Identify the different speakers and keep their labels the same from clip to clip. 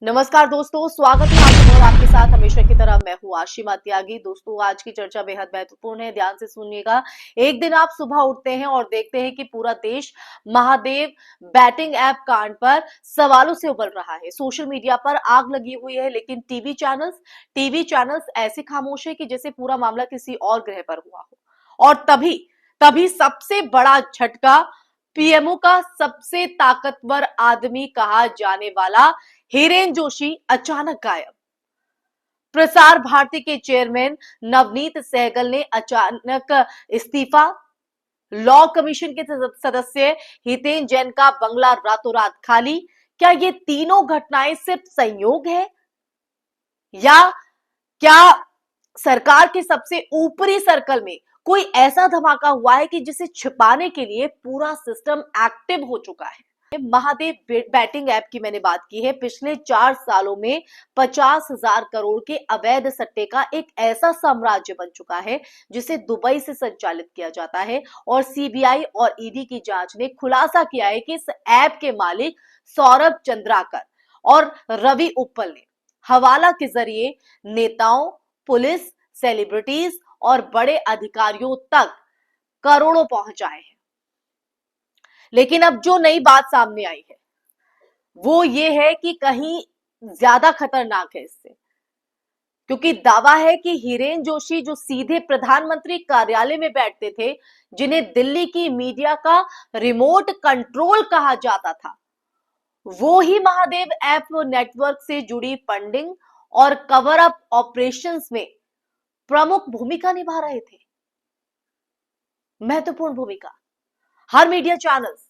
Speaker 1: नमस्कार दोस्तों, स्वागत है आपका और आपके साथ हमेशा की तरह मैं हूँ आशिमा त्यागी। दोस्तों, आज की चर्चा बेहद महत्वपूर्ण है, ध्यान से सुनिएगा। एक दिन आप सुबह उठते हैं और देखते हैं कि पूरा देश महादेव बैटिंग ऐप कांड पर सवालों से उबल रहा है। सोशल मीडिया पर आग लगी हुई है, लेकिन टीवी चैनल्स ऐसे खामोश है कि जैसे पूरा मामला किसी और ग्रह पर हुआ हो। और तभी तभी सबसे बड़ा झटका, पीएमओ का सबसे ताकतवर आदमी कहा जाने वाला हिरेन जोशी अचानक गायब। प्रसार भारती के चेयरमैन नवनीत सहगल ने अचानक इस्तीफा। लॉ कमीशन के सदस्य हितेन जैन का बंगला रातों रात खाली। क्या ये तीनों घटनाएं सिर्फ संयोग है, या क्या सरकार के सबसे ऊपरी सर्कल में कोई ऐसा धमाका हुआ है कि जिसे छिपाने के लिए पूरा सिस्टम एक्टिव हो चुका है? महादेव बैटिंग ऐप की मैंने बात की है। पिछले 4 सालों में 50,000 करोड़ के अवैध सट्टे का एक ऐसा साम्राज्य बन चुका है जिसे दुबई से संचालित किया जाता है। और सीबीआई और ईडी की जांच ने खुलासा किया है कि इस ऐप के मालिक सौरभ चंद्राकर और रवि उप्पल ने हवाला के जरिए नेताओं, पुलिस, सेलिब्रिटीज और बड़े अधिकारियों तक करोड़ों पहुंचाए हैं। लेकिन अब जो नई बात सामने आई है वो ये है कि कहीं ज्यादा खतरनाक है इससे, क्योंकि दावा है कि हिरेन जोशी जो सीधे प्रधानमंत्री कार्यालय में बैठते थे, जिन्हें दिल्ली की मीडिया का रिमोट कंट्रोल कहा जाता था, वो ही महादेव ऐप नेटवर्क से जुड़ी फंडिंग और कवर अप ऑपरेशंस में प्रमुख भूमिका निभा रहे थे। महत्वपूर्ण भूमिका। हर मीडिया चैनल्स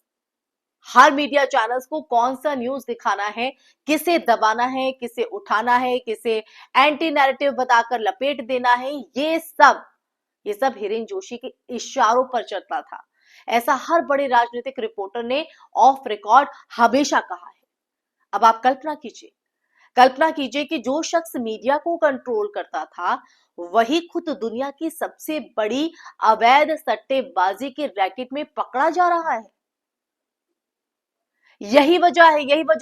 Speaker 1: हर मीडिया चैनल्स को कौन सा न्यूज दिखाना है, किसे दबाना है, किसे उठाना है, किसे एंटी नैरेटिव बताकर लपेट देना है, ये सब हिरेन जोशी के इशारों पर चलता था। ऐसा हर बड़े राजनीतिक रिपोर्टर ने ऑफ रिकॉर्ड हमेशा कहा है। अब आप कल्पना कीजिए कि जो शख्स मीडिया को कंट्रोल करता था, वही खुद दुनिया की सबसे बड़ी अवैध सट्टेबाजी के रैकेट में पकड़ा जा रहा है। यही वजह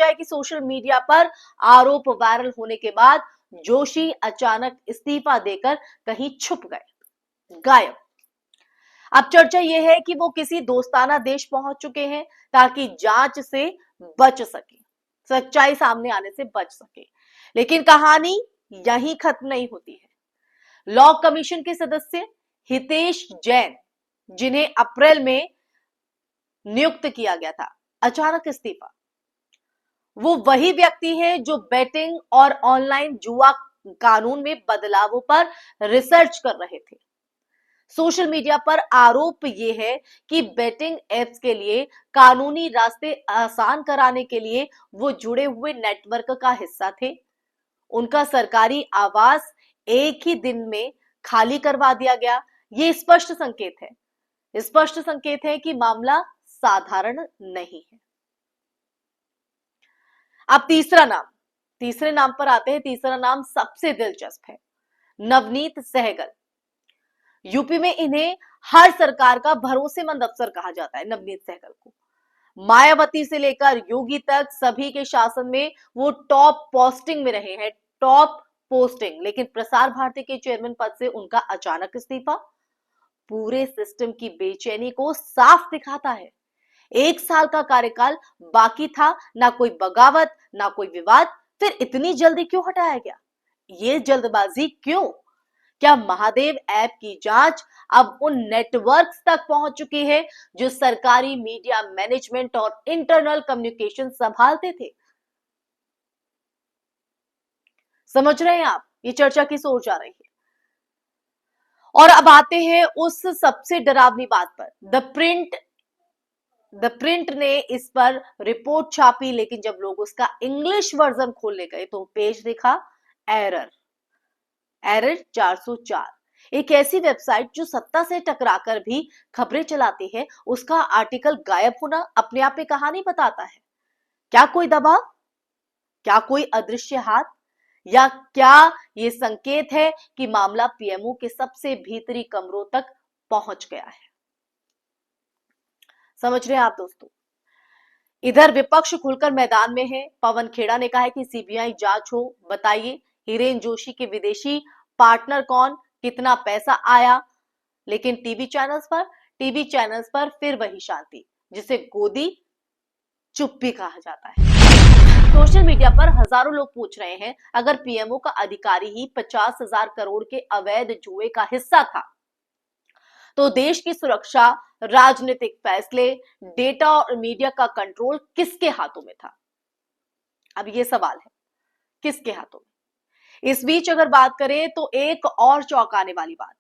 Speaker 1: है कि सोशल मीडिया पर आरोप वायरल होने के बाद जोशी अचानक इस्तीफा देकर कहीं छुप गए, गायब। अब चर्चा यह है कि वो किसी दोस्ताना देश पहुंच चुके हैं ताकि जांच से बच सके, सच्चाई सामने आने से बच सके। लेकिन कहानी यहीं खत्म नहीं होती है। लॉ कमीशन के सदस्य हितेश जैन, जिन्हें अप्रैल में नियुक्त किया गया था, अचानक इस्तीफा। वो वही व्यक्ति है जो बेटिंग और ऑनलाइन जुआ कानून में बदलावों पर रिसर्च कर रहे थे। सोशल मीडिया पर आरोप ये है कि बेटिंग एप्स के लिए कानूनी रास्ते आसान कराने के लिए वो जुड़े हुए नेटवर्क का हिस्सा थे। उनका सरकारी आवास एक ही दिन में खाली करवा दिया गया। ये स्पष्ट संकेत है कि मामला साधारण नहीं है। अब तीसरे नाम पर आते हैं। तीसरा नाम सबसे दिलचस्प है, नवनीत सहगल। यूपी में इन्हें हर सरकार का भरोसेमंद अफसर कहा जाता है। नवनीत सहगल को मायावती से लेकर योगी तक सभी के शासन में वो टॉप पोस्टिंग में रहे हैं, टॉप पोस्टिंग। लेकिन प्रसार भारती के चेयरमैन पद से उनका अचानक इस्तीफा पूरे सिस्टम की बेचैनी को साफ दिखाता है। 1 साल का कार्यकाल बाकी था, ना कोई बगावत, ना कोई विवाद, फिर इतनी जल्दी क्यों हटाया गया? ये जल्दबाजी क्यों? क्या महादेव ऐप की जांच अब उन नेटवर्क्स तक पहुंच चुकी है जो सरकारी मीडिया मैनेजमेंट और इंटरनल कम्युनिकेशन संभालते थे? समझ रहे हैं आप ये चर्चा किस ओर जा रही है? और अब आते हैं उस सबसे डरावनी बात पर। द प्रिंट ने इस पर रिपोर्ट छापी, लेकिन जब लोग उसका इंग्लिश वर्जन खोलने गए तो पेज देखा एरर 404। एक ऐसी वेबसाइट जो सत्ता से टकराकर भी खबरें चलाती है, उसका आर्टिकल गायब होना अपने आप में कहानी बताता है। क्या कोई दबाव, क्या कोई अदृश्य हाथ, या क्या ये संकेत है कि मामला पीएमओ के सबसे भीतरी कमरों तक पहुंच गया है? समझ रहे हैं आप दोस्तों? इधर विपक्ष खुलकर मैदान में है। पवन खेड़ा ने कहा है कि सीबीआई जांच हो, बताइए हिरेन जोशी के विदेशी पार्टनर कौन, कितना पैसा आया। लेकिन टीवी चैनल्स पर फिर वही शांति, जिसे गोदी चुप भी कहा जाता है। सोशल मीडिया पर हजारों लोग पूछ रहे हैं, अगर पीएमओ का अधिकारी ही 50,000 करोड़ के अवैध जुए का हिस्सा था, तो देश की सुरक्षा, राजनीतिक फैसले, डेटा और मीडिया का कंट्रोल किसके हाथों में था? अब ये सवाल है, किसके हाथों में? इस बीच अगर बात करें तो एक और चौंकाने वाली बात,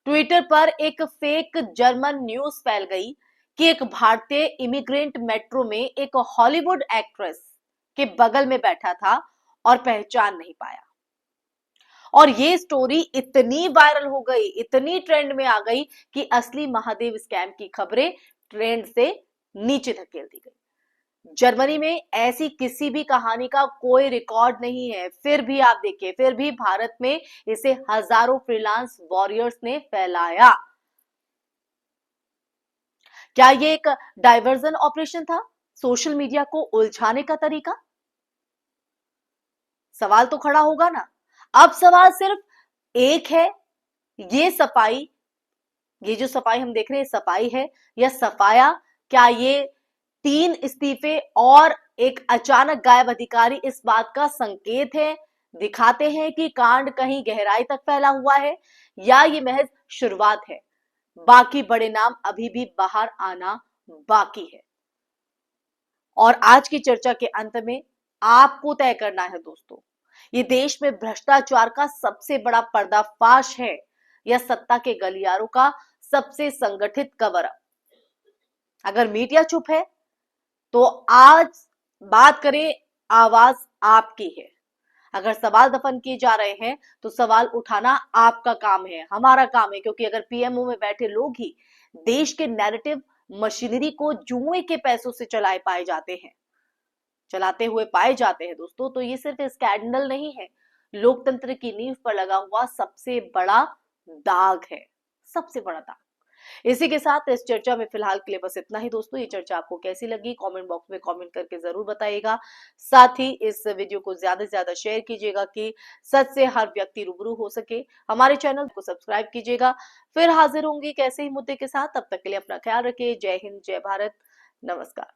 Speaker 1: ट्विटर पर एक फेक जर्मन न्यूज फैल गई कि एक भारतीय इमिग्रेंट मेट्रो में एक हॉलीवुड एक्ट्रेस के बगल में बैठा था और पहचान नहीं पाया। और ये स्टोरी इतनी वायरल हो गई, इतनी ट्रेंड में आ गई कि असली महादेव स्कैम की खबरें ट्रेंड से नीचे धकेल दी गई। जर्मनी में ऐसी किसी भी कहानी का कोई रिकॉर्ड नहीं है, फिर भी आप देखिए, फिर भी भारत में इसे हजारों फ्रीलांस वॉरियर्स ने फैलाया। क्या ये एक डाइवर्जन ऑपरेशन था, सोशल मीडिया को उलझाने का तरीका? सवाल तो खड़ा होगा ना। अब सवाल सिर्फ एक है, ये सफाई, ये जो सफाई हम देख रहे हैं सफाई है या सफाया? क्या ये 3 इस्तीफे और एक अचानक गायब अधिकारी इस बात का संकेत है, दिखाते हैं कि कांड कहीं गहराई तक फैला हुआ है, या ये महज शुरुआत है? बाकी बड़े नाम अभी भी बाहर आना बाकी है। और आज की चर्चा के अंत में आपको तय करना है दोस्तों, ये देश में भ्रष्टाचार का सबसे बड़ा पर्दाफाश है या सत्ता के गलियारों का सबसे संगठित कवर अप? अगर मीडिया चुप है तो आज बात करें, आवाज आपकी है। अगर सवाल दफन किए जा रहे हैं तो सवाल उठाना आपका काम है, हमारा काम है, क्योंकि अगर पीएमओ में बैठे लोग ही देश के नैरेटिव मशीनरी को जुए के पैसों से चलाते हुए पाए जाते हैं दोस्तों, तो ये सिर्फ स्कैंडल नहीं है, लोकतंत्र की नींव पर लगा हुआ सबसे बड़ा दाग है, सबसे बड़ा दाग। इसी के साथ इस चर्चा में फिलहाल के लिए बस इतना ही दोस्तों। ये चर्चा आपको कैसी लगी कमेंट बॉक्स में कमेंट करके जरूर बताइएगा। साथ ही इस वीडियो को ज्यादा से ज्यादा शेयर कीजिएगा कि सच से हर व्यक्ति रूबरू हो सके। हमारे चैनल को सब्सक्राइब कीजिएगा। फिर हाजिर होंगी कैसे ही मुद्दे के साथ, तब तक के लिए अपना ख्याल रखिए। जय हिंद, जय भारत, नमस्कार।